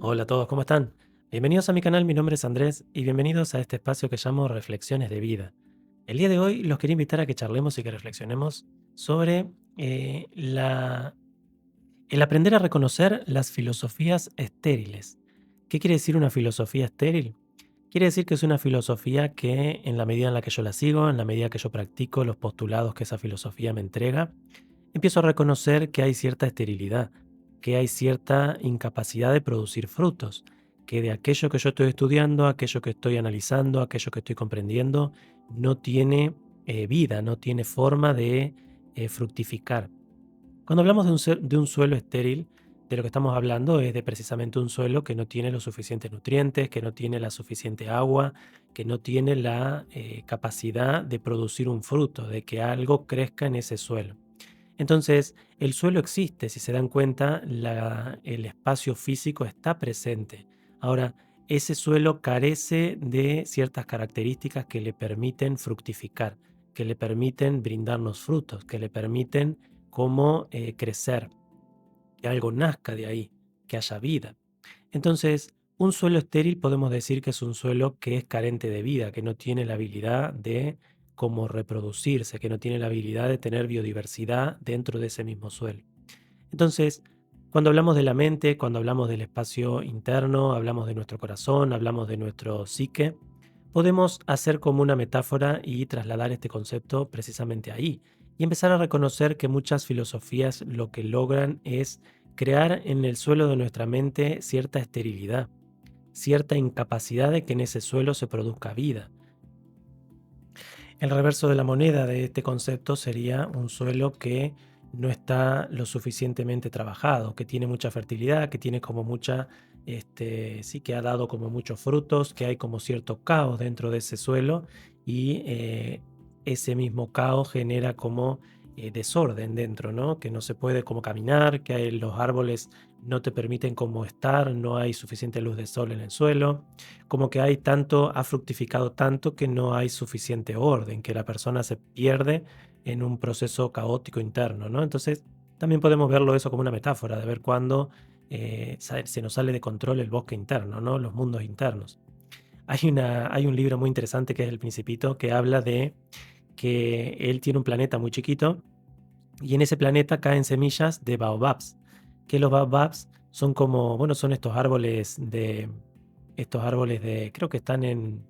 Hola a todos, ¿cómo están? Bienvenidos a mi canal, mi nombre es Andrés y bienvenidos a este espacio que llamo Reflexiones de Vida. El día de hoy los quería invitar a que charlemos y que reflexionemos sobre el aprender a reconocer las filosofías estériles. ¿Qué quiere decir una filosofía estéril? Quiere decir que es una filosofía que en la medida en la que yo la sigo, en la medida que yo practico los postulados que esa filosofía me entrega, empiezo a reconocer que hay cierta esterilidad, que hay cierta incapacidad de producir frutos, que de aquello que yo estoy estudiando, aquello que estoy analizando, aquello que estoy comprendiendo, no tiene vida, no tiene forma de fructificar. Cuando hablamos de un suelo estéril, de lo que estamos hablando es de precisamente un suelo que no tiene los suficientes nutrientes, que no tiene la suficiente agua, que no tiene la capacidad de producir un fruto, de que algo crezca en ese suelo. Entonces, el suelo existe, si se dan cuenta, el espacio físico está presente. Ahora, ese suelo carece de ciertas características que le permiten fructificar, que le permiten brindarnos frutos, que le permiten cómo crecer, que algo nazca de ahí, que haya vida. Entonces, un suelo estéril podemos decir que es un suelo que es carente de vida, que no tiene la habilidad de cómo reproducirse, que no tiene la habilidad de tener biodiversidad dentro de ese mismo suelo. Entonces, cuando hablamos de la mente, cuando hablamos del espacio interno, hablamos de nuestro corazón, hablamos de nuestro psique, podemos hacer como una metáfora y trasladar este concepto precisamente ahí y empezar a reconocer que muchas filosofías lo que logran es crear en el suelo de nuestra mente cierta esterilidad, cierta incapacidad de que en ese suelo se produzca vida. El reverso de la moneda de este concepto sería un suelo que no está lo suficientemente trabajado, que tiene mucha fertilidad, que tiene como mucha, sí que ha dado como muchos frutos, que hay como cierto caos dentro de ese suelo y ese mismo caos genera como desorden dentro, ¿no? Que no se puede como caminar, que los árboles no te permiten como estar, no hay suficiente luz de sol en el suelo, como que hay tanto, ha fructificado tanto que no hay suficiente orden, que la persona se pierde en un proceso caótico interno, ¿no? Entonces, también podemos verlo eso como una metáfora de ver cuándo se nos sale de control el bosque interno, ¿no? Los mundos internos. Hay un libro muy interesante que es El Principito que habla de que él tiene un planeta muy chiquito y en ese planeta caen semillas de baobabs, que los baobabs son como, bueno, son estos árboles de, creo que están en,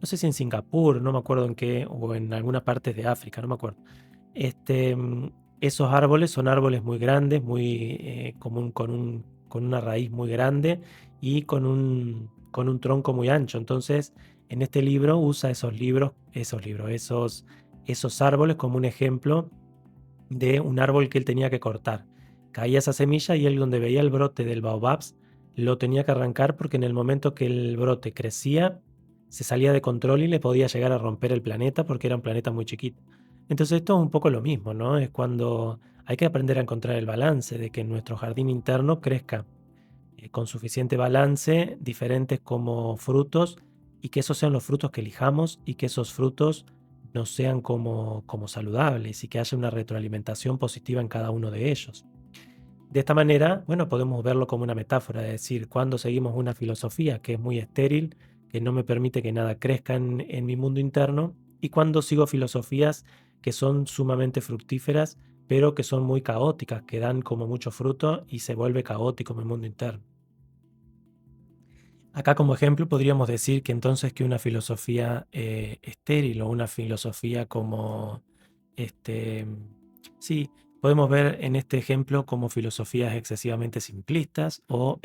no sé si en Singapur, no me acuerdo en qué, o en alguna parte de África, no me acuerdo. Este, mm, Esos árboles son árboles muy grandes, muy, con una raíz muy grande y con un tronco muy ancho. Entonces, en este libro usa esos árboles como un ejemplo de un árbol que él tenía que cortar. Caía esa semilla y él donde veía el brote del baobabs lo tenía que arrancar porque en el momento que el brote crecía se salía de control y le podía llegar a romper el planeta porque era un planeta muy chiquito. Entonces esto es un poco lo mismo, ¿no? Es cuando hay que aprender a encontrar el balance de que nuestro jardín interno crezca con suficiente balance, diferentes como frutos, y que esos sean los frutos que elijamos y que esos frutos no sean como saludables y que haya una retroalimentación positiva en cada uno de ellos. De esta manera, bueno, podemos verlo como una metáfora, es decir, cuando seguimos una filosofía que es muy estéril, que no me permite que nada crezca en mi mundo interno, y cuando sigo filosofías que son sumamente fructíferas, pero que son muy caóticas, que dan como mucho fruto y se vuelve caótico mi mundo interno. Acá como ejemplo podríamos decir que entonces que una filosofía estéril o una filosofía como, este, sí, podemos ver en este ejemplo como filosofías excesivamente simplistas o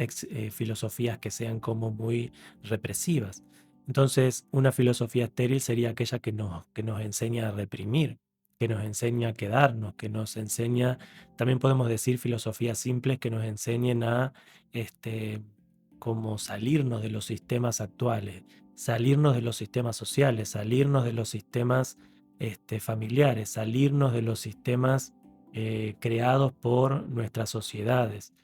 filosofías que sean como muy represivas. Entonces, una filosofía estéril sería aquella que nos enseña a reprimir, que nos enseña a quedarnos, que nos enseña, también podemos decir filosofías simples que nos enseñen a, este, como salirnos de los sistemas actuales, salirnos de los sistemas sociales, salirnos de los sistemas familiares, salirnos de los sistemas creados por nuestras sociedades,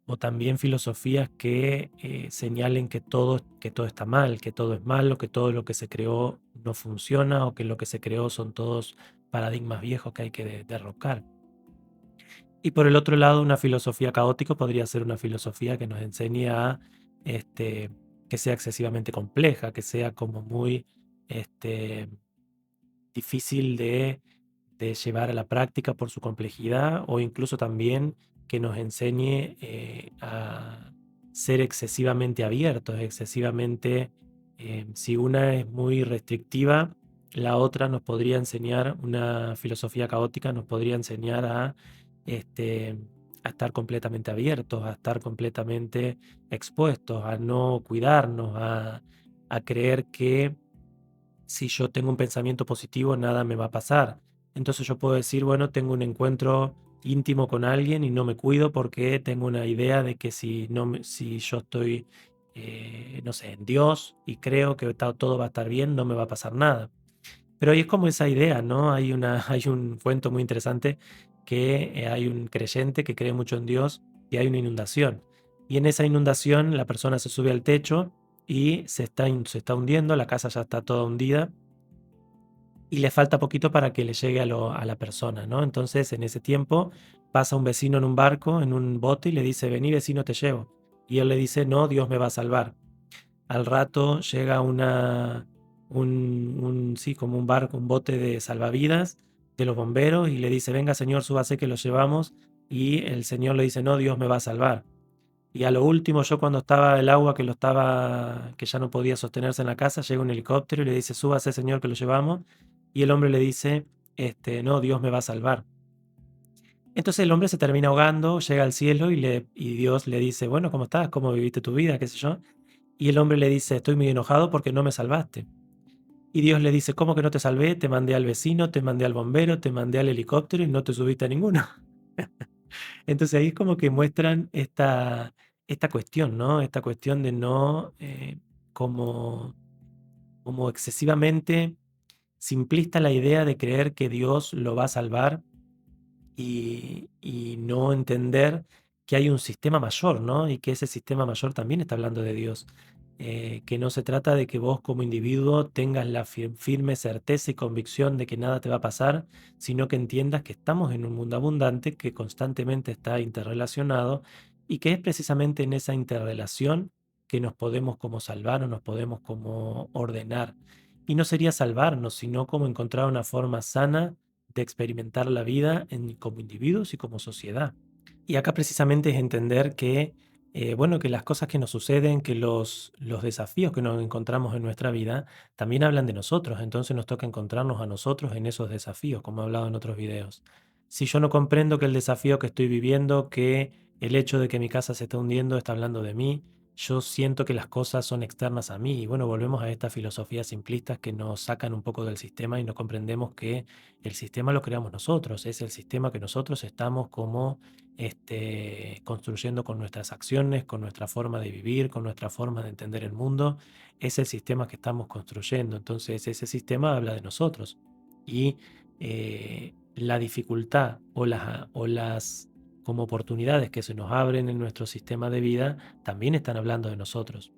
o también filosofías que señalen que todo está mal, que todo es malo, que todo lo que se creó no funciona o que lo que se creó son todos paradigmas viejos que hay que derrocar. Y por el otro lado, una filosofía caótica podría ser una filosofía que nos enseñe a este, que sea excesivamente compleja, que sea como muy este, difícil de llevar a la práctica por su complejidad, o incluso también que nos enseñe a ser excesivamente abiertos, excesivamente, si una es muy restrictiva, la otra nos podría enseñar, una filosofía caótica nos podría enseñar este, a estar completamente abiertos, a estar completamente expuestos, a no cuidarnos, a creer que si yo tengo un pensamiento positivo, nada me va a pasar. Entonces yo puedo decir, bueno, tengo un encuentro íntimo con alguien y no me cuido porque tengo una idea de que si, no si yo estoy, no sé, en Dios y creo que todo va a estar bien, no me va a pasar nada. Pero ahí es como esa idea, ¿no? Hay un cuento muy interesante que hay un creyente que cree mucho en Dios y hay una inundación. Y en esa inundación la persona se sube al techo y se está hundiendo, la casa ya está toda hundida y le falta poquito para que le llegue a la persona, ¿no? Entonces en ese tiempo pasa un vecino en un barco, en un bote y le dice, vení vecino, te llevo. Y él le dice, no, Dios me va a salvar. Al rato llega sí, como un barco, un bote de salvavidas de los bomberos y le dice, venga señor, súbase que lo llevamos. Y el señor le dice, no, Dios me va a salvar. Y a lo último, yo cuando estaba el agua que ya no podía sostenerse en la casa, llega un helicóptero y le dice, súbase señor que lo llevamos. Y el hombre le dice, no, Dios me va a salvar. Entonces el hombre se termina ahogando, llega al cielo y Dios le dice, bueno, ¿cómo estás? ¿Cómo viviste tu vida? ¿Qué sé yo? Y el hombre le dice, estoy muy enojado porque no me salvaste. Y Dios le dice, ¿cómo que no te salvé? Te mandé al vecino, te mandé al bombero, te mandé al helicóptero y no te subiste a ninguno. Entonces ahí es como que muestran esta cuestión, ¿no? Esta cuestión de no como, como excesivamente simplista la idea de creer que Dios lo va a salvar y no entender que hay un sistema mayor, ¿no? Y que ese sistema mayor también está hablando de Dios. Que no se trata de que vos como individuo tengas la firme certeza y convicción de que nada te va a pasar, sino que entiendas que estamos en un mundo abundante que constantemente está interrelacionado y que es precisamente en esa interrelación que nos podemos como salvar o nos podemos como ordenar. Y no sería salvarnos, sino como encontrar una forma sana de experimentar la vida como individuos y como sociedad. Y acá precisamente es entender que, bueno, que las cosas que nos suceden, que los desafíos que nos encontramos en nuestra vida, también hablan de nosotros. Entonces nos toca encontrarnos a nosotros en esos desafíos, como he hablado en otros videos. Si yo no comprendo que el desafío que estoy viviendo, que el hecho de que mi casa se está hundiendo está hablando de mí, yo siento que las cosas son externas a mí. Y bueno, volvemos a estas filosofías simplistas que nos sacan un poco del sistema y no comprendemos que el sistema lo creamos nosotros, es el sistema que nosotros estamos como construyendo con nuestras acciones, con nuestra forma de vivir, con nuestra forma de entender el mundo. Es el sistema que estamos construyendo. Entonces ese sistema habla de nosotros. Y la dificultad o las como oportunidades que se nos abren en nuestro sistema de vida también están hablando de nosotros.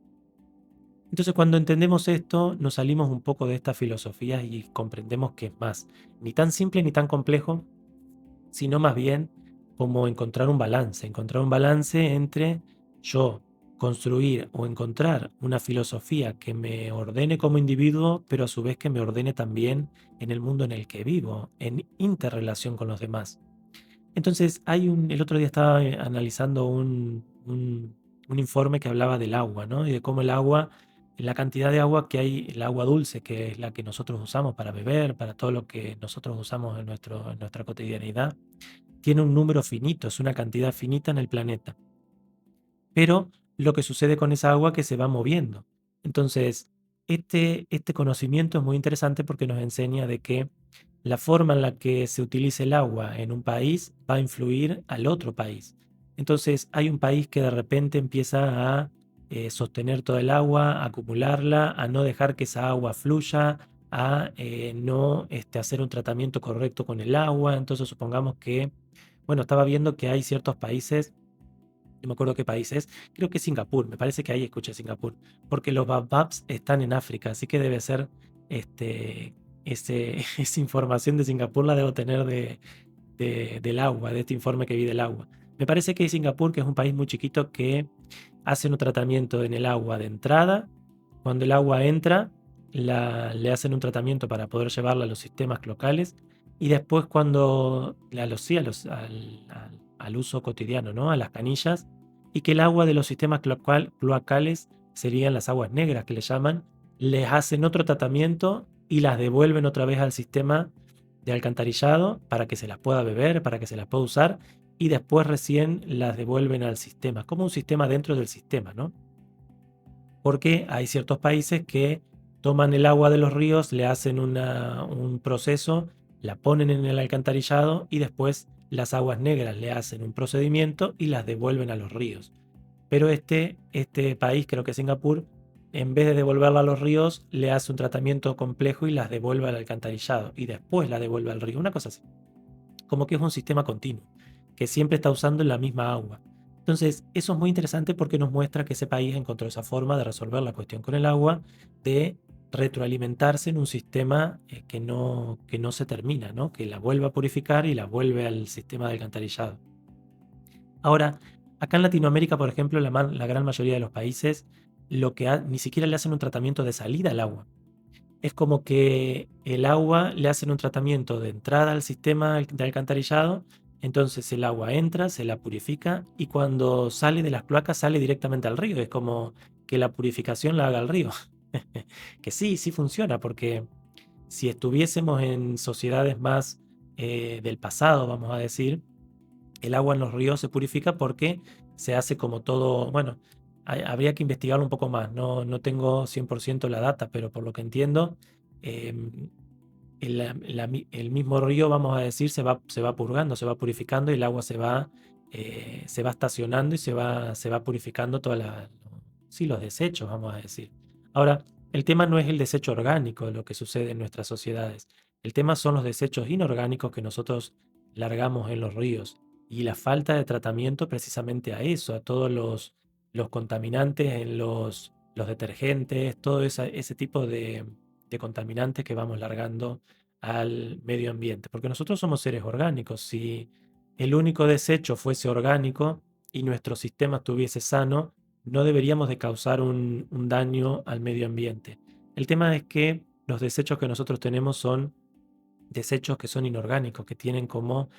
Entonces cuando entendemos esto, nos salimos un poco de estas filosofías y comprendemos que es más, ni tan simple ni tan complejo, sino más bien como encontrar un balance entre yo construir o encontrar una filosofía que me ordene como individuo, pero a su vez que me ordene también en el mundo en el que vivo, en interrelación con los demás. Entonces, el otro día estaba analizando un informe que hablaba del agua, ¿no? Y de cómo el agua, la cantidad de agua que hay, el agua dulce, que es la que nosotros usamos para beber, para todo lo que nosotros usamos en nuestra cotidianidad, tiene un número finito, es una cantidad finita en el planeta. Pero lo que sucede con esa agua que se va moviendo. Entonces, este conocimiento es muy interesante porque nos enseña de que la forma en la que se utiliza el agua en un país va a influir al otro país. Entonces, hay un país que de repente empieza a sostener toda el agua, a acumularla, a no dejar que esa agua fluya, a no hacer un tratamiento correcto con el agua. Entonces, supongamos que, bueno, estaba viendo que hay ciertos países, no me acuerdo qué país es, creo que es Singapur, me parece que ahí escuché Singapur, porque los baobabs están en África, así que debe ser, esa información de Singapur la debo tener del agua, de este informe que vi del agua. Me parece que Singapur, que es un país muy chiquito, que hacen un tratamiento en el agua de entrada. Cuando el agua entra, le hacen un tratamiento para poder llevarla a los sistemas locales. Y después cuando sí, al uso cotidiano, ¿no? A las canillas. Y que el agua de los sistemas cloacales serían las aguas negras que le llaman, les hacen otro tratamiento y las devuelven otra vez al sistema de alcantarillado para que se las pueda beber, para que se las pueda usar y después recién las devuelven al sistema, como un sistema dentro del sistema, ¿no? Porque hay ciertos países que toman el agua de los ríos, le hacen un proceso, la ponen en el alcantarillado y después las aguas negras le hacen un procedimiento y las devuelven a los ríos. Pero este país, creo que Singapur, en vez de devolverla a los ríos, le hace un tratamiento complejo y las devuelve al alcantarillado y después la devuelve al río. Una cosa así. Como que es un sistema continuo, que siempre está usando la misma agua. Entonces, eso es muy interesante porque nos muestra que ese país encontró esa forma de resolver la cuestión con el agua, de retroalimentarse en un sistema que no se termina, ¿no? Que la vuelve a purificar y la vuelve al sistema de alcantarillado. Ahora, acá en Latinoamérica, por ejemplo, la gran mayoría de los países ni siquiera le hacen un tratamiento de salida al agua. Es como que el agua le hacen un tratamiento de entrada al sistema de alcantarillado, entonces el agua entra, se la purifica y cuando sale de las cloacas sale directamente al río. Es como que la purificación la haga el río. Que sí, sí funciona, porque si estuviésemos en sociedades más del pasado, vamos a decir, el agua en los ríos se purifica porque se hace como todo, bueno, habría que investigarlo un poco más, no tengo 100% la data, pero por lo que entiendo, em, el mismo río, vamos a decir, se va purgando, se va purificando y el agua se va estacionando y se va purificando sí, los desechos, vamos a decir. Ahora, el tema no es el desecho orgánico, lo que sucede en nuestras sociedades. El tema son los desechos inorgánicos que nosotros largamos en los ríos y la falta de tratamiento precisamente a eso, a todos los contaminantes en los detergentes, todo ese tipo de contaminantes que vamos largando al medio ambiente. Porque nosotros somos seres orgánicos. Si el único desecho fuese orgánico y nuestro sistema estuviese sano, no deberíamos de causar un daño al medio ambiente. El tema es que los desechos que nosotros tenemos son desechos que son inorgánicos, que tienen como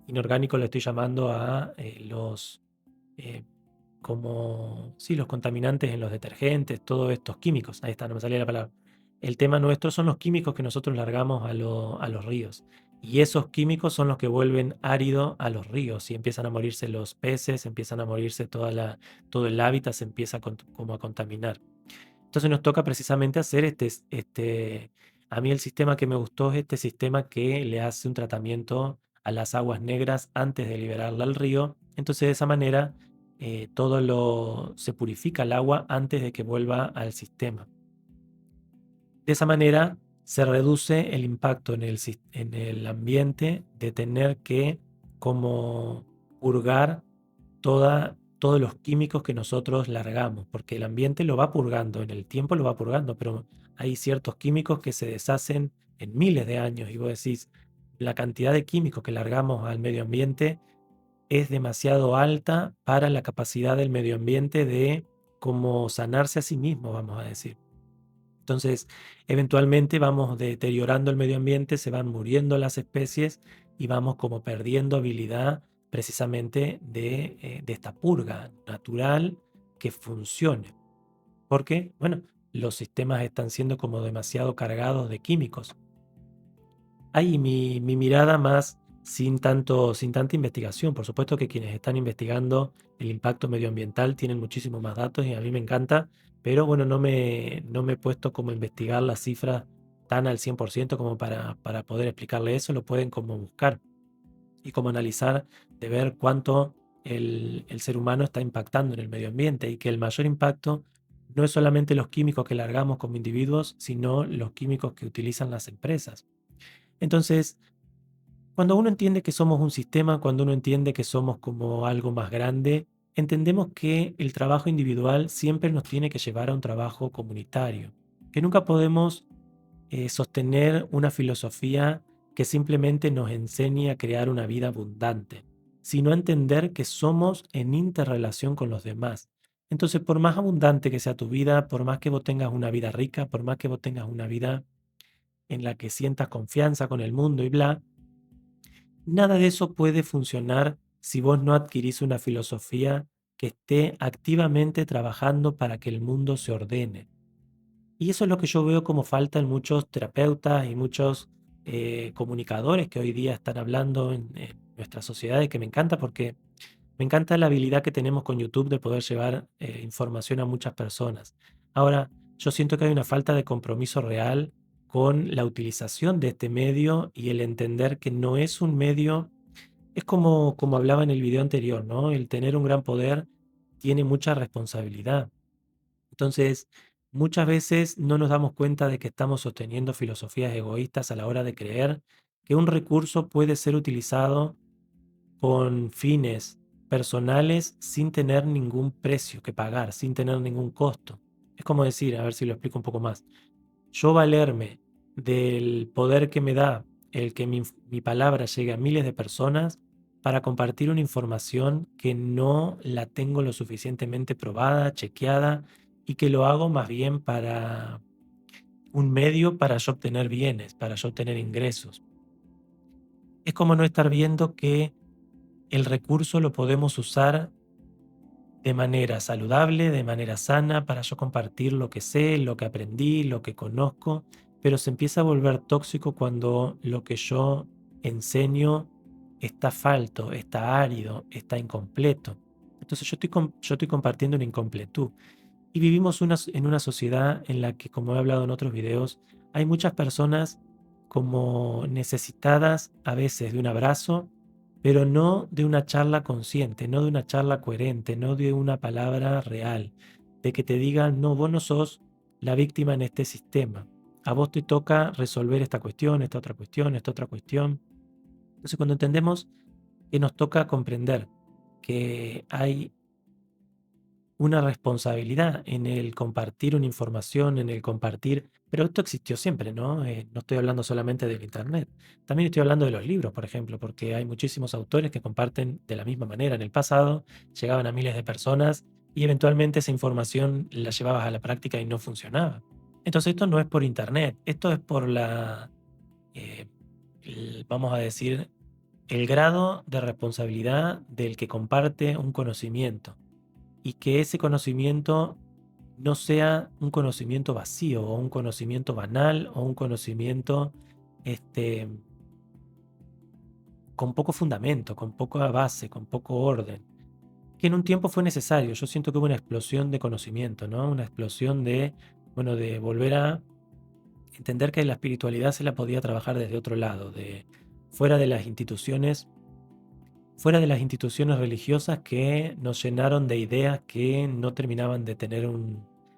inorgánico le estoy llamando a eh, como sí, los contaminantes en los detergentes, todos estos químicos. Ahí está, no me salía la palabra. El tema nuestro son los químicos que nosotros largamos a los ríos. Y esos químicos son los que vuelven árido a los ríos y empiezan a morirse los peces, empiezan a morirse todo el hábitat, se empieza como a contaminar. Entonces nos toca precisamente hacer a mí el sistema que me gustó es este sistema que le hace un tratamiento a las aguas negras antes de liberarla al río. Entonces de esa manera se purifica el agua antes de que vuelva al sistema. De esa manera se reduce el impacto en el ambiente de tener que como purgar todos los químicos que nosotros largamos, porque el ambiente lo va purgando, en el tiempo lo va purgando, pero hay ciertos químicos que se deshacen en miles de años y vos decís, la cantidad de químicos que largamos al medio ambiente es demasiado alta para la capacidad del medio ambiente de como sanarse a sí mismo, vamos a decir. Entonces, eventualmente vamos deteriorando el medio ambiente, se van muriendo las especies y vamos como perdiendo habilidad precisamente de esta purga natural que funcione. Porque, bueno, los sistemas están siendo como demasiado cargados de químicos. Ahí mi mirada más sin tanta investigación. Por supuesto que quienes están investigando el impacto medioambiental tienen muchísimos más datos y a mí me encanta, pero bueno, no me he puesto como a investigar las cifras tan al 100% como para poder explicarle eso. Lo pueden como buscar y como analizar de ver cuánto el ser humano está impactando en el medio ambiente y que el mayor impacto no es solamente los químicos que largamos como individuos, sino los químicos que utilizan las empresas. Entonces, cuando uno entiende que somos un sistema, cuando uno entiende que somos como algo más grande, entendemos que el trabajo individual siempre nos tiene que llevar a un trabajo comunitario, que nunca podemos sostener una filosofía que simplemente nos enseñe a crear una vida abundante, sino a entender que somos en interrelación con los demás. Entonces, por más abundante que sea tu vida, por más que vos tengas una vida rica, por más que vos tengas una vida en la que sientas confianza con el mundo y bla, nada de eso puede funcionar si vos no adquirís una filosofía que esté activamente trabajando para que el mundo se ordene. Y eso es lo que yo veo como falta en muchos terapeutas y muchos comunicadores que hoy día están hablando en nuestra sociedad y que me encanta porque me encanta la habilidad que tenemos con YouTube de poder llevar información a muchas personas. Ahora, yo siento que hay una falta de compromiso real con la utilización de este medio y el entender que no es un medio, es como hablaba en el video anterior, ¿no? El tener un gran poder tiene mucha responsabilidad. Entonces, muchas veces no nos damos cuenta de que estamos sosteniendo filosofías egoístas a la hora de creer que un recurso puede ser utilizado con fines personales sin tener ningún precio que pagar, sin tener ningún costo. Es como decir, a ver si lo explico un poco más, yo valerme del poder que me da el que mi palabra llegue a miles de personas para compartir una información que no la tengo lo suficientemente probada, chequeada y que lo hago más bien para un medio para yo obtener bienes, para yo obtener ingresos. Es como no estar viendo que el recurso lo podemos usar de manera saludable, de manera sana, para yo compartir lo que sé, lo que aprendí, lo que conozco, pero se empieza a volver tóxico cuando lo que yo enseño está falto, está árido, está incompleto. Entonces yo estoy compartiendo una incompletud. Y vivimos en una sociedad en la que, como he hablado en otros videos, hay muchas personas como necesitadas a veces de un abrazo, pero no de una charla consciente, no de una charla coherente, no de una palabra real, de que te digan, no, vos no sos la víctima en este sistema, a vos te toca resolver esta cuestión, esta otra cuestión, esta otra cuestión. Entonces, cuando entendemos que nos toca comprender que hay una responsabilidad en el compartir una información, en el compartir, pero esto existió siempre, ¿no? No estoy hablando solamente del Internet, también estoy hablando de los libros, por ejemplo, porque hay muchísimos autores que comparten de la misma manera. En el pasado llegaban a miles de personas y eventualmente esa información la llevabas a la práctica y no funcionaba. Entonces esto no es por Internet, esto es por eh, vamos a decir, el grado de responsabilidad del que comparte un conocimiento y que ese conocimiento no sea un conocimiento vacío o un conocimiento banal o un conocimiento este, con poco fundamento, con poca base, con poco orden, que en un tiempo fue necesario. Yo siento que hubo una explosión de conocimiento, ¿no? Una explosión de, bueno, de volver a entender que la espiritualidad se la podía trabajar desde otro lado, de fuera de las instituciones. Fuera de las instituciones religiosas que nos llenaron de ideas que no terminaban de tener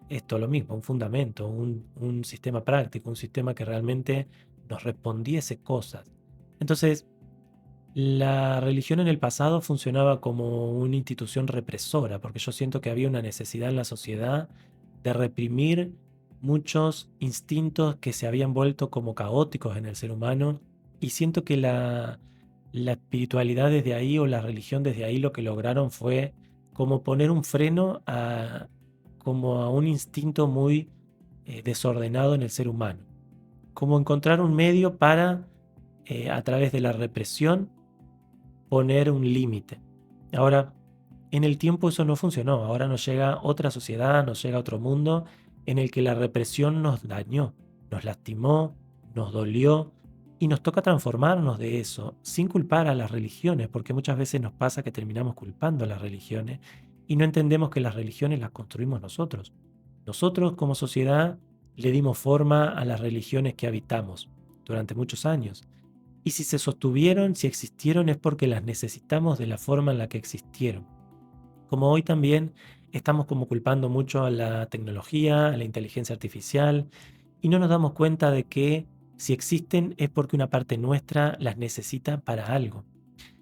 esto lo mismo, un fundamento, un sistema práctico, un sistema que realmente nos respondiese cosas. Entonces, la religión en el pasado funcionaba como una institución represora, porque yo siento que había una necesidad en la sociedad de reprimir muchos instintos que se habían vuelto como caóticos en el ser humano, y siento que la espiritualidad desde ahí o la religión desde ahí lo que lograron fue como poner un freno como a un instinto muy desordenado en el ser humano, como encontrar un medio para a través de la represión poner un límite. Ahora, en el tiempo eso no funcionó. Ahora nos llega otra sociedad, nos llega otro mundo en el que la represión nos dañó, nos lastimó, nos dolió y nos toca transformarnos de eso sin culpar a las religiones, porque muchas veces nos pasa que terminamos culpando a las religiones y no entendemos que las religiones las construimos nosotros. Nosotros como sociedad le dimos forma a las religiones que habitamos durante muchos años. Y si se sostuvieron, si existieron, es porque las necesitamos de la forma en la que existieron. Como hoy también estamos como culpando mucho a la tecnología, a la inteligencia artificial, y no nos damos cuenta de que si existen es porque una parte nuestra las necesita para algo.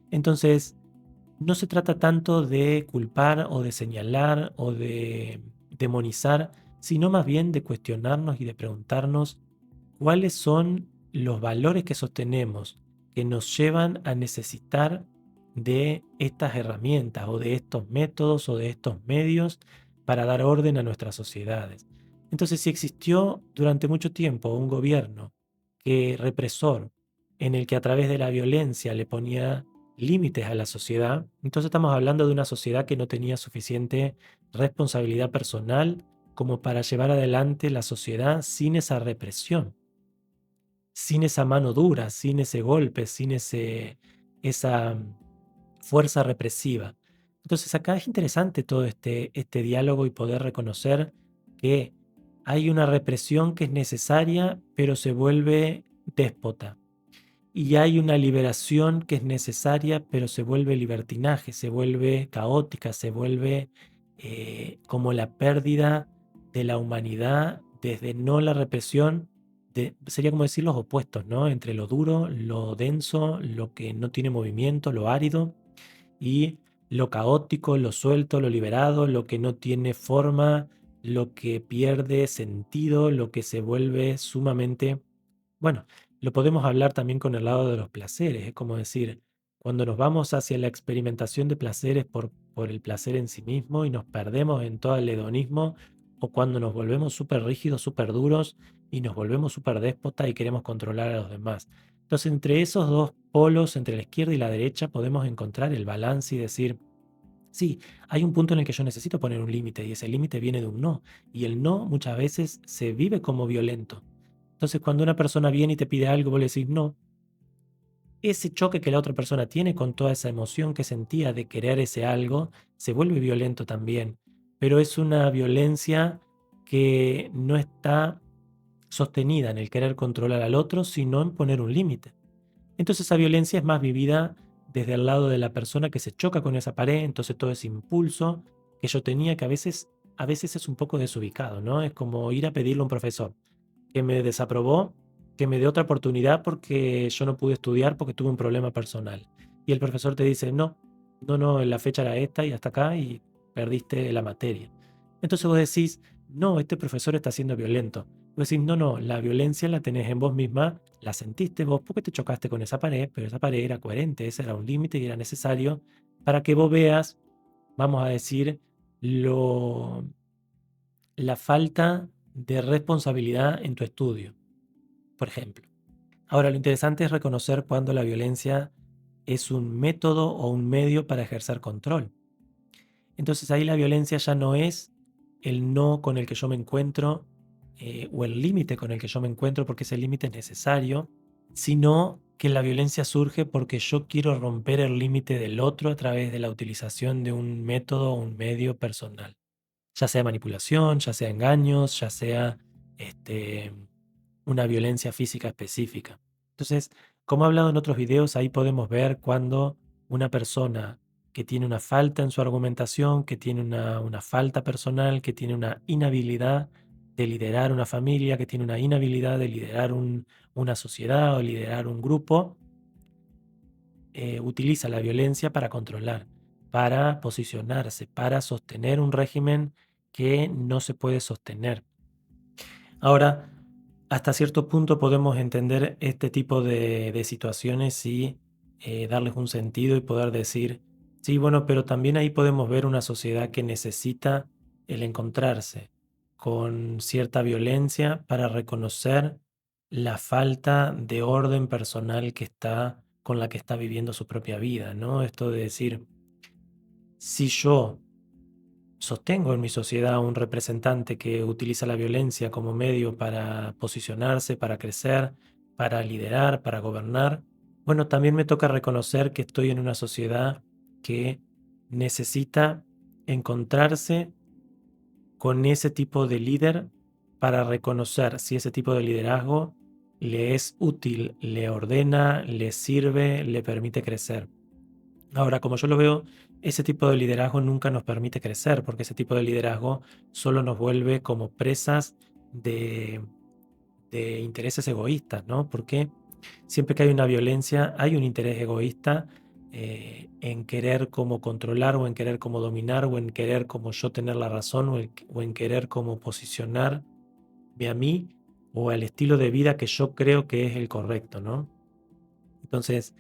Entonces, no se trata tanto de culpar o de señalar o de demonizar, sino más bien de cuestionarnos y de preguntarnos cuáles son los valores que sostenemos que nos llevan a necesitar de estas herramientas o de estos métodos o de estos medios para dar orden a nuestras sociedades. Entonces, si existió durante mucho tiempo un gobierno represor en el que a través de la violencia le ponía límites a la sociedad, entonces estamos hablando de una sociedad que no tenía suficiente responsabilidad personal como para llevar adelante la sociedad sin esa represión, sin esa mano dura, sin ese golpe, sin esa fuerza represiva. Entonces acá es interesante todo este diálogo y poder reconocer que hay una represión que es necesaria, pero se vuelve déspota. Y hay una liberación que es necesaria, pero se vuelve libertinaje, se vuelve caótica, se vuelve como la pérdida de la humanidad desde no la represión, sería como decir los opuestos, ¿no? Entre lo duro, lo denso, lo que no tiene movimiento, lo árido, y lo caótico, lo suelto, lo liberado, lo que no tiene forma, lo que pierde sentido, lo que se vuelve sumamente, bueno, lo podemos hablar también con el lado de los placeres, es como decir, cuando nos vamos hacia la experimentación de placeres por el placer en sí mismo y nos perdemos en todo el hedonismo, o cuando nos volvemos súper rígidos, súper duros y nos volvemos súper déspota y queremos controlar a los demás. Entonces, entre esos dos polos, entre la izquierda y la derecha, podemos encontrar el balance y decir, sí, hay un punto en el que yo necesito poner un límite y ese límite viene de un no. Y el no muchas veces se vive como violento. Entonces, cuando una persona viene y te pide algo, vos le decís no, ese choque que la otra persona tiene con toda esa emoción que sentía de querer ese algo, se vuelve violento también. Pero es una violencia que no está sostenida en el querer controlar al otro, sino en poner un límite. Entonces esa violencia es más vivida desde el lado de la persona que se choca con esa pared, entonces todo ese impulso que yo tenía que a veces es un poco desubicado, ¿no? Es como ir a pedirle a un profesor que me desaprobó, que me dé otra oportunidad porque yo no pude estudiar porque tuve un problema personal. Y el profesor te dice, no, no, no, la fecha era esta y hasta acá y perdiste la materia. Entonces vos decís, no, este profesor está siendo violento. Vos decís, no, no, la violencia la tenés en vos misma, la sentiste vos porque te chocaste con esa pared, pero esa pared era coherente, ese era un límite y era necesario para que vos veas, vamos a decir, lo, la falta de responsabilidad en tu estudio, por ejemplo. Ahora, lo interesante es reconocer cuando la violencia es un método o un medio para ejercer control. Entonces ahí la violencia ya no es el no con el que yo me encuentro o el límite con el que yo me encuentro porque ese límite es necesario, sino que la violencia surge porque yo quiero romper el límite del otro a través de la utilización de un método o un medio personal, ya sea manipulación, ya sea engaños, ya sea este, una violencia física específica. Entonces, como he hablado en otros videos, ahí podemos ver cuando una persona que tiene una falta en su argumentación, que tiene una falta personal, que tiene una inhabilidad de liderar una familia, que tiene una inhabilidad de liderar una sociedad o liderar un grupo, utiliza la violencia para controlar, para posicionarse, para sostener un régimen que no se puede sostener. Ahora, hasta cierto punto podemos entender este tipo de situaciones y darles un sentido y poder decir, sí, bueno, pero también ahí podemos ver una sociedad que necesita el encontrarse con cierta violencia para reconocer la falta de orden personal que está con la que está viviendo su propia vida, ¿no? Esto de decir, si yo sostengo en mi sociedad un representante que utiliza la violencia como medio para posicionarse, para crecer, para liderar, para gobernar. Bueno, también me toca reconocer que estoy en una sociedad que necesita encontrarse con ese tipo de líder para reconocer si ese tipo de liderazgo le es útil, le ordena, le sirve, le permite crecer. Ahora, como yo lo veo, ese tipo de liderazgo nunca nos permite crecer, porque ese tipo de liderazgo solo nos vuelve como presas de, de intereses egoístas, ¿no? Porque siempre que hay una violencia, hay un interés egoísta en querer como controlar o en querer como dominar o en querer como yo tener la razón o en querer como posicionarme a mí o al estilo de vida que yo creo que es el correcto, ¿no? Entonces,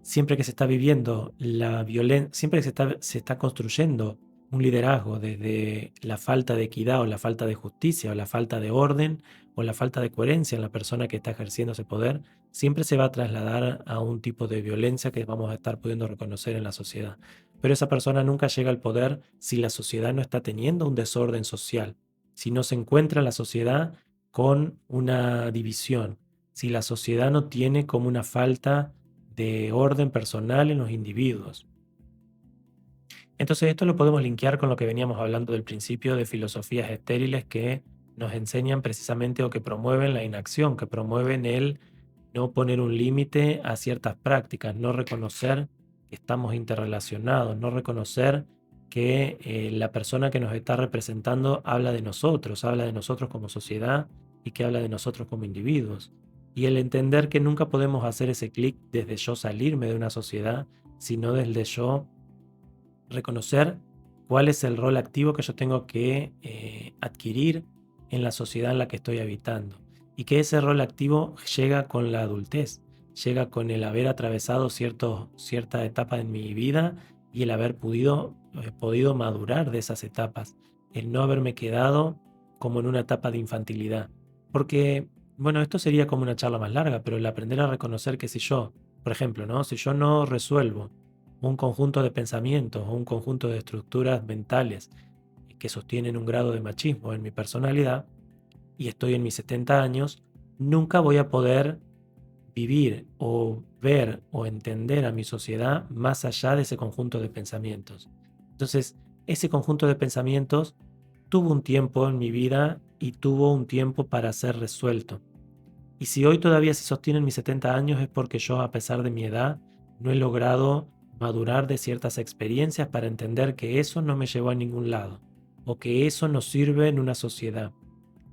siempre que se está viviendo la violencia, siempre que se está construyendo un liderazgo desde la falta de equidad o la falta de justicia o la falta de orden o la falta de coherencia en la persona que está ejerciendo ese poder, siempre se va a trasladar a un tipo de violencia que vamos a estar pudiendo reconocer en la sociedad. Pero esa persona nunca llega al poder si la sociedad no está teniendo un desorden social, si no se encuentra la sociedad con una división, si la sociedad no tiene como una falta de orden personal en los individuos. Entonces esto lo podemos linkear con lo que veníamos hablando del principio de filosofías estériles que nos enseñan precisamente o que promueven la inacción, que promueven el no poner un límite a ciertas prácticas, no reconocer que estamos interrelacionados, no reconocer que la persona que nos está representando habla de nosotros como sociedad y que habla de nosotros como individuos. Y el entender que nunca podemos hacer ese clic desde yo salirme de una sociedad, sino desde yo reconocer cuál es el rol activo que yo tengo que adquirir en la sociedad en la que estoy habitando. Y que ese rol activo llega con la adultez, llega con el haber atravesado cierta etapa en mi vida y el haber podido madurar de esas etapas, el no haberme quedado como en una etapa de infantilidad. Porque, bueno, esto sería como una charla más larga, pero el aprender a reconocer que si yo, por ejemplo, ¿no? Si yo no resuelvo un conjunto de pensamientos o un conjunto de estructuras mentales que sostienen un grado de machismo en mi personalidad y estoy en mis 70 años, nunca voy a poder vivir o ver o entender a mi sociedad más allá de ese conjunto de pensamientos. Entonces, ese conjunto de pensamientos tuvo un tiempo en mi vida y tuvo un tiempo para ser resuelto. Y si hoy todavía se sostienen mis 70 años es porque yo, a pesar de mi edad, no he logrado madurar de ciertas experiencias para entender que eso no me llevó a ningún lado o que eso no sirve en una sociedad.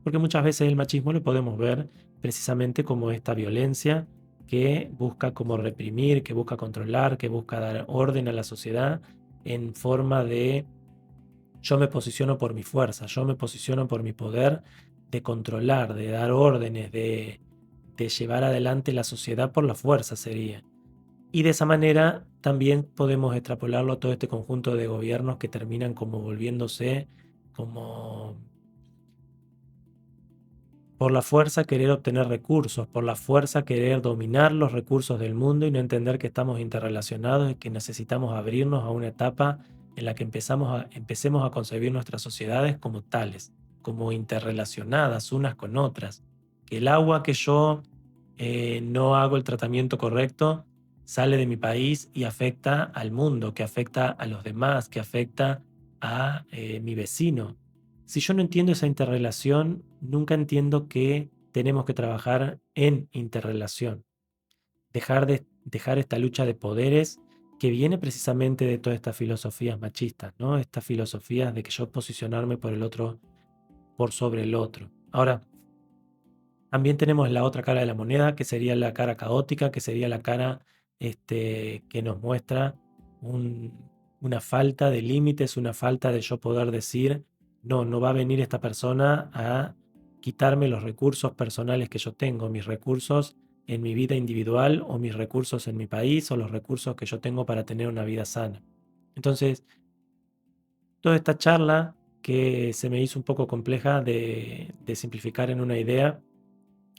Porque muchas veces el machismo lo podemos ver precisamente como esta violencia que busca como reprimir, que busca controlar, que busca dar orden a la sociedad en forma de yo me posiciono por mi fuerza, yo me posiciono por mi poder de controlar, de dar órdenes, de llevar adelante la sociedad por la fuerza sería. Y de esa manera también podemos extrapolarlo a todo este conjunto de gobiernos que terminan como volviéndose como por la fuerza querer obtener recursos, por la fuerza querer dominar los recursos del mundo y no entender que estamos interrelacionados y que necesitamos abrirnos a una etapa en la que empecemos a concebir nuestras sociedades como tales, como interrelacionadas unas con otras. Que el agua que yo no hago el tratamiento correcto sale de mi país y afecta al mundo, que afecta a los demás, que afecta a mi vecino. Si yo no entiendo esa interrelación, nunca entiendo que tenemos que trabajar en interrelación. Dejar esta lucha de poderes que viene precisamente de todas estas filosofías machistas, ¿no? Estas filosofías de que yo posicionarme por el otro, por sobre el otro. Ahora, también tenemos la otra cara de la moneda, que sería la cara caótica, que sería la cara que nos muestra una falta de límites, una falta de yo poder decir, no, no va a venir esta persona a quitarme los recursos personales que yo tengo, mis recursos en mi vida individual o mis recursos en mi país o los recursos que yo tengo para tener una vida sana. Entonces, toda esta charla que se me hizo un poco compleja de simplificar en una idea,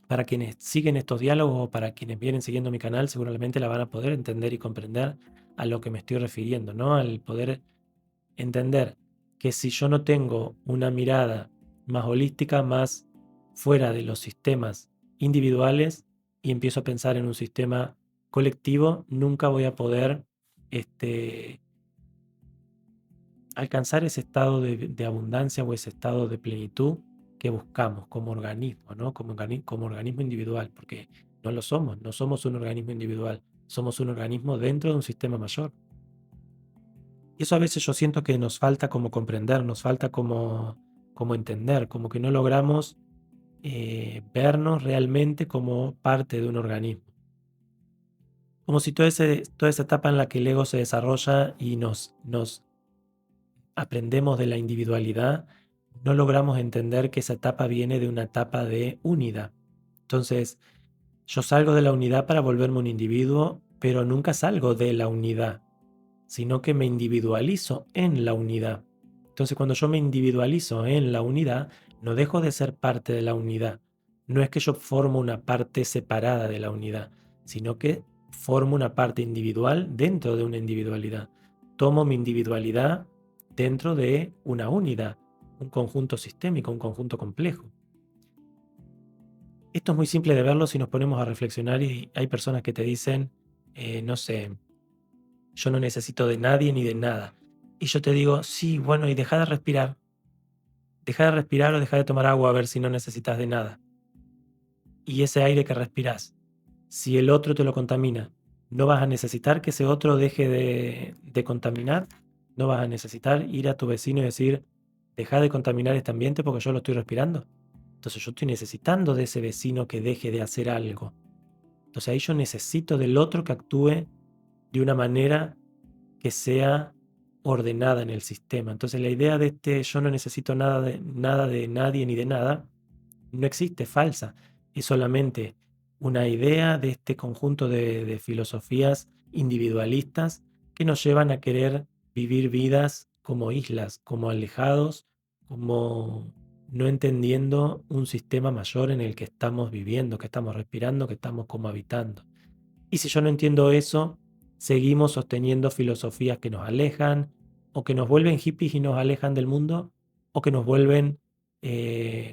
para quienes siguen estos diálogos o para quienes vienen siguiendo mi canal, seguramente la van a poder entender y comprender a lo que me estoy refiriendo, ¿no? Al poder entender que si yo no tengo una mirada más holística, más fuera de los sistemas individuales y empiezo a pensar en un sistema colectivo, nunca voy a poder alcanzar ese estado de abundancia o ese estado de plenitud que buscamos como organismo, ¿no? Como organismo individual, porque no lo somos, no somos un organismo individual, somos un organismo dentro de un sistema mayor. Y eso a veces yo siento que nos falta como comprender, nos falta como entender, como que no logramos vernos realmente como parte de un organismo. Como si toda esa etapa en la que el ego se desarrolla y nos aprendemos de la individualidad, no logramos entender que esa etapa viene de una etapa de unidad. Entonces, yo salgo de la unidad para volverme un individuo, pero nunca salgo de la unidad, sino que me individualizo en la unidad. Entonces, cuando yo me individualizo en la unidad, no dejo de ser parte de la unidad. No es que yo formo una parte separada de la unidad, sino que formo una parte individual dentro de una individualidad. Tomo mi individualidad dentro de una unidad, un conjunto sistémico, un conjunto complejo. Esto es muy simple de verlo si nos ponemos a reflexionar y hay personas que te dicen, no sé, yo no necesito de nadie ni de nada. Y yo te digo, sí, bueno, y deja de respirar. Deja de respirar o deja de tomar agua a ver si no necesitas de nada. Y ese aire que respirás, si el otro te lo contamina, ¿no vas a necesitar que ese otro deje de contaminar? ¿No vas a necesitar ir a tu vecino y decir, deja de contaminar este ambiente porque yo lo estoy respirando? Entonces yo estoy necesitando de ese vecino que deje de hacer algo. Entonces ahí yo necesito del otro que actúe de una manera que sea ordenada en el sistema. Entonces la idea de este yo no necesito nada de nadie ni de nada no existe, es falsa. Es solamente una idea de este conjunto de filosofías individualistas que nos llevan a querer vivir vidas como islas, como alejados, como no entendiendo un sistema mayor en el que estamos viviendo, que estamos respirando, que estamos como habitando. Y si yo no entiendo eso, seguimos sosteniendo filosofías que nos alejan, o que nos vuelven hippies y nos alejan del mundo, o que nos vuelven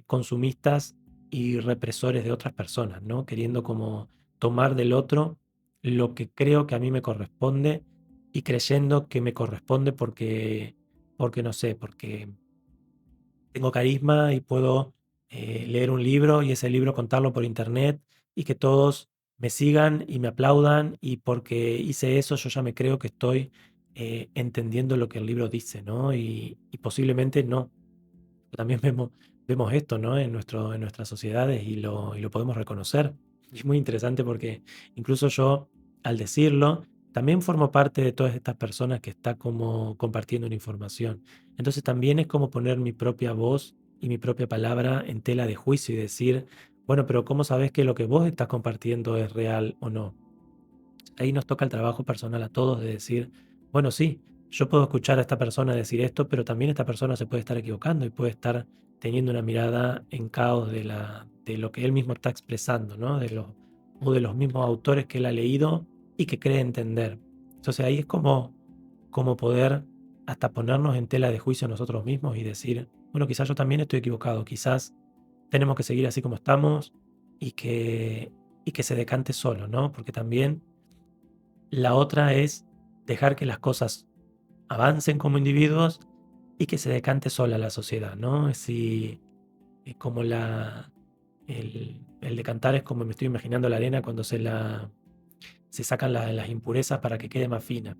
consumistas y represores de otras personas, ¿no? Queriendo como tomar del otro lo que creo que a mí me corresponde y creyendo que me corresponde porque no sé, porque tengo carisma y puedo leer un libro y ese libro contarlo por internet y que todos me sigan y me aplaudan y porque hice eso yo ya me creo que estoy entendiendo lo que el libro dice, ¿no? Y posiblemente no. También vemos esto, ¿no? En nuestras sociedades y lo podemos reconocer. Y es muy interesante porque incluso yo, al decirlo, también formo parte de todas estas personas que está como compartiendo una información. Entonces también es como poner mi propia voz y mi propia palabra en tela de juicio y decir, bueno, pero ¿cómo sabes que lo que vos estás compartiendo es real o no? Ahí nos toca el trabajo personal a todos de decir, bueno, sí, yo puedo escuchar a esta persona decir esto, pero también esta persona se puede estar equivocando y puede estar teniendo una mirada en caos de lo que él mismo está expresando, ¿no? O de los mismos autores que él ha leído y que cree entender. Entonces ahí es como poder hasta ponernos en tela de juicio nosotros mismos y decir, bueno, quizás yo también estoy equivocado, quizás tenemos que seguir así como estamos y que se decante solo, ¿no? Porque también la otra es dejar que las cosas avancen como individuos y que se decante sola la sociedad, ¿no? Si, como el decantar es como me estoy imaginando la arena cuando se sacan las impurezas para que quede más fina.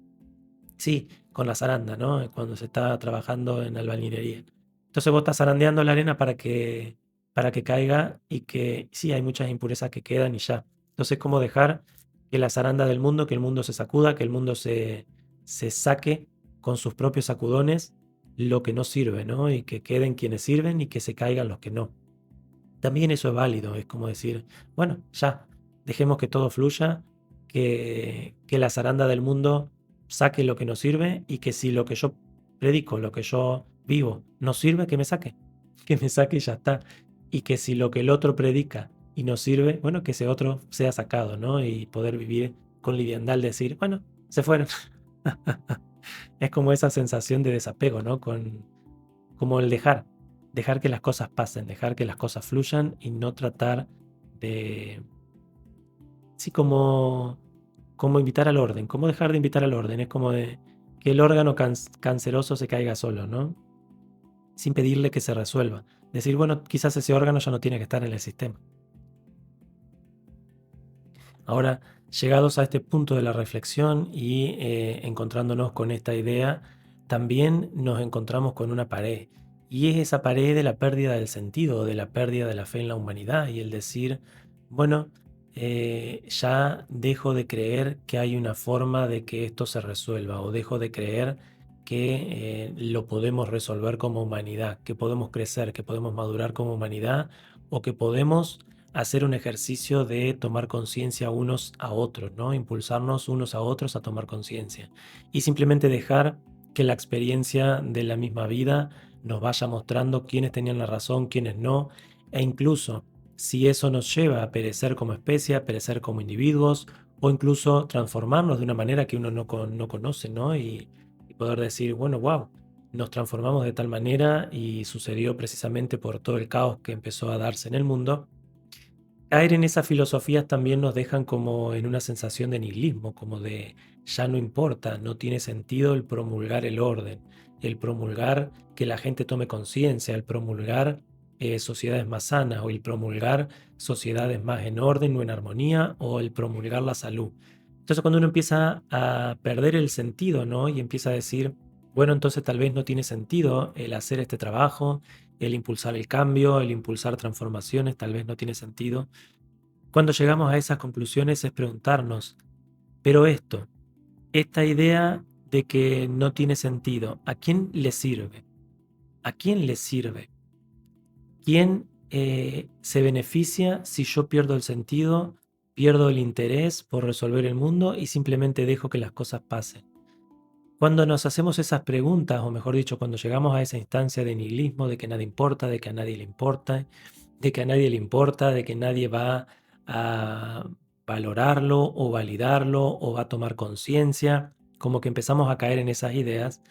Sí, con la zaranda, ¿no? Cuando se está trabajando en albañilería. Entonces vos estás zarandeando la arena para que caiga y que sí, hay muchas impurezas que quedan y ya. Entonces, ¿cómo dejar que la zaranda del mundo, que el mundo se sacuda, que el mundo se saque con sus propios sacudones lo que no sirve, ¿no? Y que queden quienes sirven y que se caigan los que no. También eso es válido, es como decir, bueno, ya, dejemos que todo fluya, que la zaranda del mundo saque lo que no sirve y que si lo que yo predico, lo que yo vivo no sirve, que me saque, que me saque y ya está. Y que si lo que el otro predica y no sirve, bueno, que ese otro sea sacado, ¿no? Y poder vivir con liviandad, decir, bueno, se fueron. Es como esa sensación de desapego, ¿no? Como el dejar que las cosas pasen, dejar que las cosas fluyan y no tratar de, sí, como invitar al orden, como dejar de invitar al orden, es como de que el órgano canceroso se caiga solo, ¿no? Sin pedirle que se resuelva. Decir, bueno, quizás ese órgano ya no tiene que estar en el sistema. Ahora, llegados a este punto de la reflexión y encontrándonos con esta idea, también nos encontramos con una pared. Y es esa pared de la pérdida del sentido, de la pérdida de la fe en la humanidad y el decir, bueno, ya dejo de creer que hay una forma de que esto se resuelva o dejo de creer que lo podemos resolver como humanidad, que podemos crecer, que podemos madurar como humanidad o que podemos hacer un ejercicio de tomar conciencia unos a otros, ¿no? Impulsarnos unos a otros a tomar conciencia y simplemente dejar que la experiencia de la misma vida nos vaya mostrando quiénes tenían la razón, quiénes no, e incluso si eso nos lleva a perecer como especie, a perecer como individuos, o incluso transformarnos de una manera que uno no conoce, ¿no? Y poder decir, bueno, wow, nos transformamos de tal manera y sucedió precisamente por todo el caos que empezó a darse en el mundo. Caer en esas filosofías también nos dejan como en una sensación de nihilismo, como de ya no importa, no tiene sentido el promulgar el orden, el promulgar que la gente tome conciencia, el promulgar sociedades más sanas o el promulgar sociedades más en orden o en armonía o el promulgar la salud. Entonces cuando uno empieza a perder el sentido, ¿no? Y empieza a decir, bueno, entonces tal vez no tiene sentido el hacer este trabajo, el impulsar el cambio, el impulsar transformaciones, tal vez no tiene sentido. Cuando llegamos a esas conclusiones es preguntarnos, pero esta idea de que no tiene sentido, ¿a quién le sirve? ¿A quién le sirve? ¿Quién se beneficia si yo pierdo el sentido, pierdo el interés por resolver el mundo y simplemente dejo que las cosas pasen? Cuando nos hacemos esas preguntas, o mejor dicho, cuando llegamos a esa instancia de nihilismo, de que nada importa, de que a nadie le importa, de que a nadie le importa, de que nadie va a valorarlo o validarlo o va a tomar conciencia, como que empezamos a caer en esas ideas,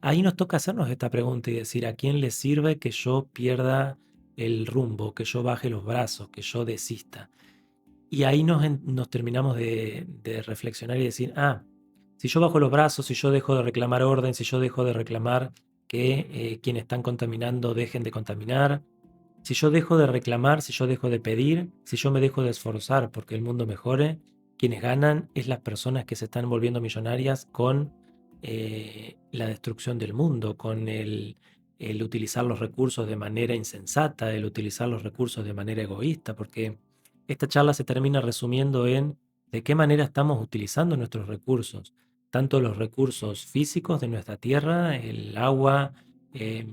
ahí nos toca hacernos esta pregunta y decir, ¿a quién le sirve que yo pierda el rumbo, que yo baje los brazos, que yo desista? Y ahí nos terminamos de reflexionar y decir, si yo bajo los brazos, si yo dejo de reclamar orden, si yo dejo de reclamar que quienes están contaminando dejen de contaminar, si yo dejo de reclamar, si yo dejo de pedir, si yo me dejo de esforzar porque el mundo mejore, quienes ganan es las personas que se están volviendo millonarias con la destrucción del mundo, con el utilizar los recursos de manera insensata, el utilizar los recursos de manera egoísta, porque esta charla se termina resumiendo en de qué manera estamos utilizando nuestros recursos, tanto los recursos físicos de nuestra tierra, el agua, eh,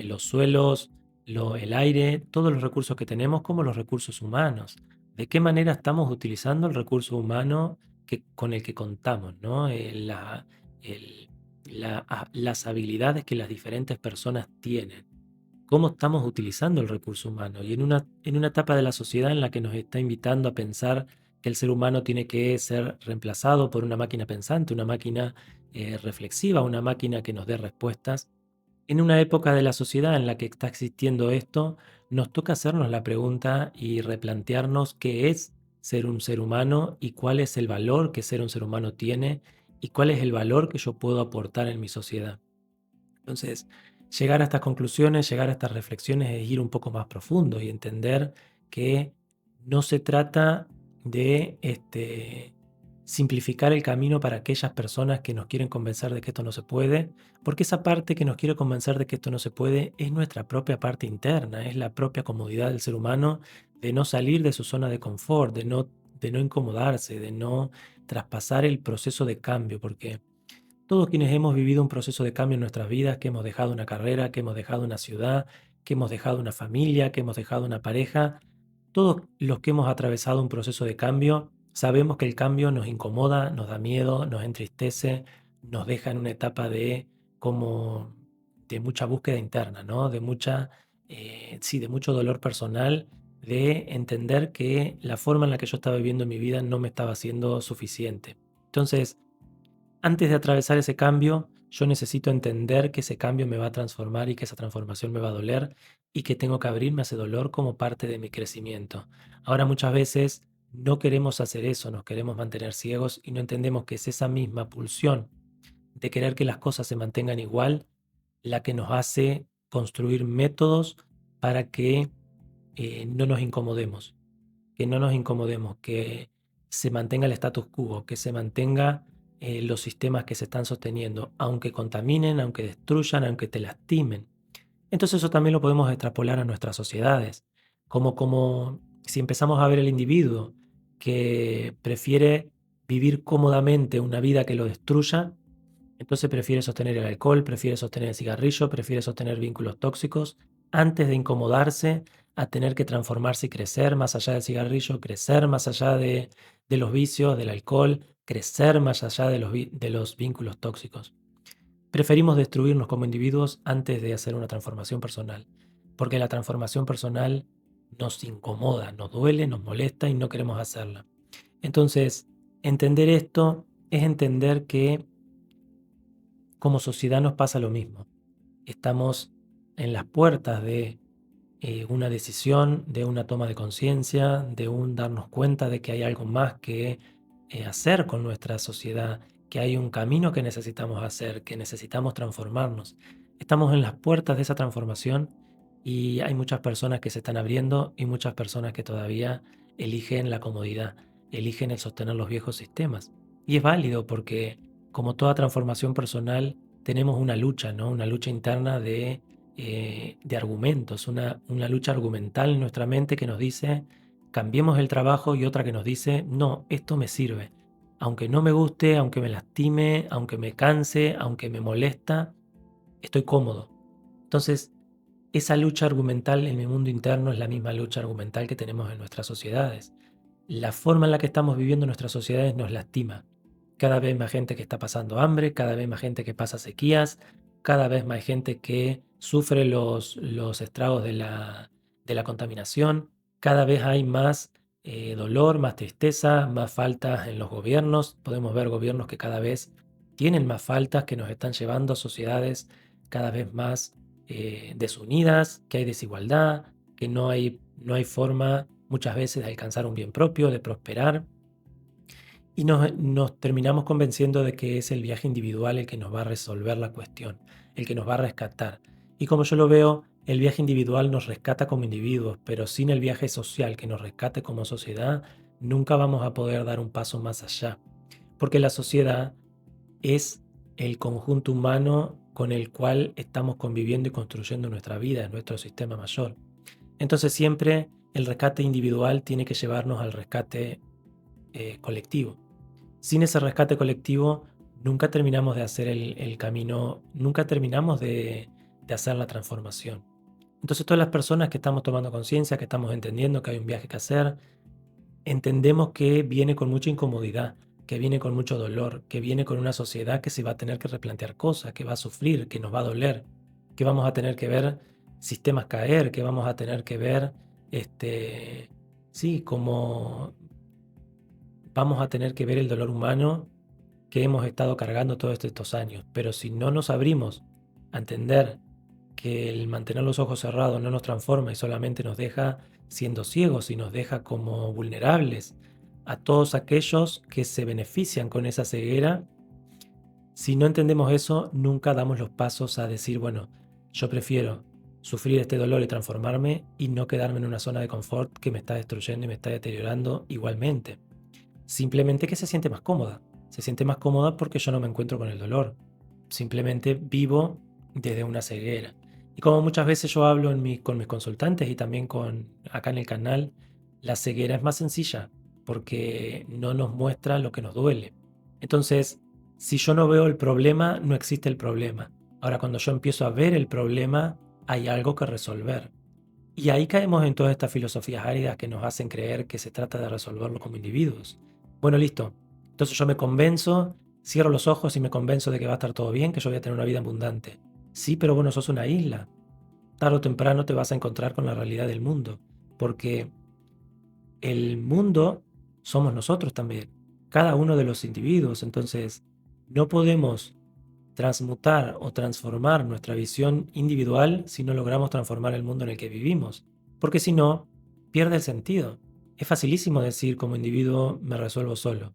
los suelos, el aire, todos los recursos que tenemos, como los recursos humanos. ¿De qué manera estamos utilizando el recurso humano con el que contamos, ¿no? Las habilidades que las diferentes personas tienen? ¿Cómo estamos utilizando el recurso humano? Y en una etapa de la sociedad en la que nos está invitando a pensar que el ser humano tiene que ser reemplazado por una máquina pensante, una máquina reflexiva, una máquina que nos dé respuestas, en una época de la sociedad en la que está existiendo esto, nos toca hacernos la pregunta y replantearnos qué es ser un ser humano y cuál es el valor que ser un ser humano tiene y cuál es el valor que yo puedo aportar en mi sociedad. Entonces, llegar a estas conclusiones, llegar a estas reflexiones es ir un poco más profundo y entender que no se trata de simplificar el camino para aquellas personas que nos quieren convencer de que esto no se puede, porque esa parte que nos quiere convencer de que esto no se puede es nuestra propia parte interna, es la propia comodidad del ser humano de no salir de su zona de confort, de no incomodarse, de no traspasar el proceso de cambio, porque todos quienes hemos vivido un proceso de cambio en nuestras vidas, que hemos dejado una carrera, que hemos dejado una ciudad, que hemos dejado una familia, que hemos dejado una pareja, todos los que hemos atravesado un proceso de cambio, sabemos que el cambio nos incomoda, nos da miedo, nos entristece, nos deja en una etapa como de mucha búsqueda interna, ¿no? Sí, de mucho dolor personal, de entender que la forma en la que yo estaba viviendo mi vida no me estaba siendo suficiente. Entonces, antes de atravesar ese cambio, yo necesito entender que ese cambio me va a transformar y que esa transformación me va a doler y que tengo que abrirme a ese dolor como parte de mi crecimiento. Ahora muchas veces no queremos hacer eso, nos queremos mantener ciegos y no entendemos que es esa misma pulsión de querer que las cosas se mantengan igual la que nos hace construir métodos para que no nos incomodemos, que se mantenga el status quo, que se mantenga los sistemas que se están sosteniendo, aunque contaminen, aunque destruyan, aunque te lastimen. Entonces eso también lo podemos extrapolar a nuestras sociedades, como si empezamos a ver el individuo que prefiere vivir cómodamente una vida que lo destruya, Entonces prefiere sostener el alcohol, prefiere sostener el cigarrillo, prefiere sostener vínculos tóxicos antes de incomodarse a tener que transformarse y crecer más allá del cigarrillo, crecer más allá de los vicios, del alcohol, crecer más allá de los vínculos tóxicos. Preferimos destruirnos como individuos antes de hacer una transformación personal, porque la transformación personal nos incomoda, nos duele, nos molesta y no queremos hacerla. Entonces, entender esto es entender que como sociedad nos pasa lo mismo. Estamos en las puertas de una decisión, de una toma de conciencia, de un darnos cuenta de que hay algo más que hacer con nuestra sociedad, que hay un camino que necesitamos hacer, que necesitamos transformarnos. Estamos en las puertas de esa transformación y hay muchas personas que se están abriendo y muchas personas que todavía eligen la comodidad, eligen el sostener los viejos sistemas. Y es válido porque, como toda transformación personal, tenemos una lucha, ¿no? Una lucha interna de argumentos, una lucha argumental en nuestra mente que nos dice, cambiemos el trabajo, y otra que nos dice, no, esto me sirve. Aunque no me guste, aunque me lastime, aunque me canse, aunque me molesta, estoy cómodo. Entonces, esa lucha argumental en mi mundo interno es la misma lucha argumental que tenemos en nuestras sociedades. La forma en la que estamos viviendo nuestras sociedades nos lastima. Cada vez más gente que está pasando hambre, cada vez más gente que pasa sequías, cada vez más gente que sufre los estragos de la contaminación, cada vez hay más dolor, más tristeza, más faltas en los gobiernos. Podemos ver gobiernos que cada vez tienen más faltas, que nos están llevando a sociedades cada vez más desunidas, que hay desigualdad, que no hay forma muchas veces de alcanzar un bien propio, de prosperar. Y nos terminamos convenciendo de que es el viaje individual el que nos va a resolver la cuestión, el que nos va a rescatar. Y como yo lo veo, el viaje individual nos rescata como individuos, pero sin el viaje social que nos rescate como sociedad, nunca vamos a poder dar un paso más allá. Porque la sociedad es el conjunto humano con el cual estamos conviviendo y construyendo nuestra vida, nuestro sistema mayor. Entonces siempre el rescate individual tiene que llevarnos al rescate colectivo. Sin ese rescate colectivo, nunca terminamos de hacer el camino, nunca terminamos de hacer la transformación. Entonces todas las personas que estamos tomando conciencia, que estamos entendiendo que hay un viaje que hacer, entendemos que viene con mucha incomodidad, que viene con mucho dolor, que viene con una sociedad que se va a tener que replantear cosas, que va a sufrir, que nos va a doler, que vamos a tener que ver sistemas caer, que vamos a tener que ver, sí, como vamos a tener que ver el dolor humano que hemos estado cargando todos estos años. Pero si no nos abrimos a entender que el mantener los ojos cerrados no nos transforma y solamente nos deja siendo ciegos y nos deja como vulnerables a todos aquellos que se benefician con esa ceguera, si no entendemos eso, nunca damos los pasos a decir, bueno, yo prefiero sufrir este dolor y transformarme y no quedarme en una zona de confort que me está destruyendo y me está deteriorando igualmente. Simplemente que se siente más cómoda. Se siente más cómoda porque yo no me encuentro con el dolor. Simplemente vivo desde una ceguera. Y como muchas veces yo hablo con mis consultantes y también acá en el canal, la ceguera es más sencilla porque no nos muestra lo que nos duele. Entonces, si yo no veo el problema, no existe el problema. Ahora, cuando yo empiezo a ver el problema, hay algo que resolver. Y ahí caemos en todas estas filosofías áridas que nos hacen creer que se trata de resolverlo como individuos. Bueno, listo. Entonces yo me convenzo, cierro los ojos y me convenzo de que va a estar todo bien, que yo voy a tener una vida abundante. Sí, pero bueno, sos una isla. Tarde o temprano te vas a encontrar con la realidad del mundo, porque el mundo somos nosotros también, cada uno de los individuos. Entonces, no podemos transmutar o transformar nuestra visión individual si no logramos transformar el mundo en el que vivimos, porque si no, pierde el sentido. Es facilísimo decir como individuo me resuelvo solo.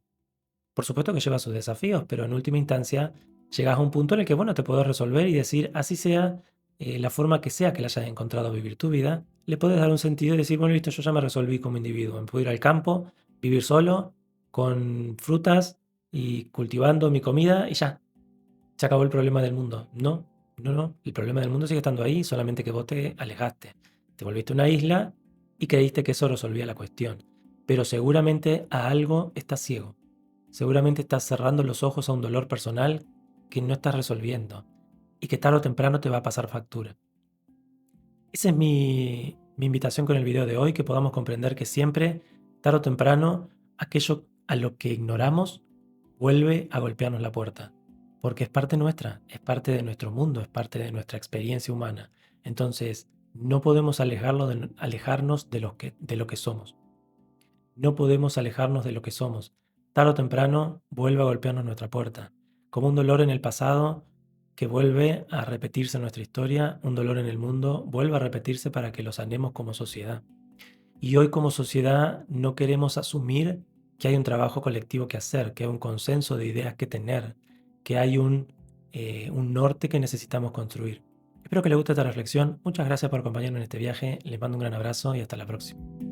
Por supuesto que lleva sus desafíos, pero en última instancia llegas a un punto en el que, bueno, te puedes resolver y decir, así sea la forma que sea que le hayas encontrado vivir tu vida, le puedes dar un sentido y decir, bueno, listo, yo ya me resolví como individuo, me puedo ir al campo, vivir solo, con frutas y cultivando mi comida y ya, se acabó el problema del mundo. No, no, no, el problema del mundo sigue estando ahí, solamente que vos te alejaste, te volviste una isla y creíste que eso resolvía la cuestión. Pero seguramente a algo estás ciego. Seguramente estás cerrando los ojos a un dolor personal que no estás resolviendo y que tarde o temprano te va a pasar factura. Esa es mi invitación con el video de hoy, que podamos comprender que siempre, tarde o temprano, aquello a lo que ignoramos vuelve a golpearnos la puerta, porque es parte nuestra, es parte de nuestro mundo, es parte de nuestra experiencia humana. Entonces, no podemos alejarnos de lo que somos. No podemos alejarnos de lo que somos. Tarde o temprano vuelve a golpearnos nuestra puerta, como un dolor en el pasado que vuelve a repetirse en nuestra historia, un dolor en el mundo vuelve a repetirse para que lo sanemos como sociedad. Y hoy como sociedad no queremos asumir que hay un trabajo colectivo que hacer, que hay un consenso de ideas que tener, que hay un norte que necesitamos construir. Espero que les guste esta reflexión. Muchas gracias por acompañarme en este viaje. Les mando un gran abrazo y hasta la próxima.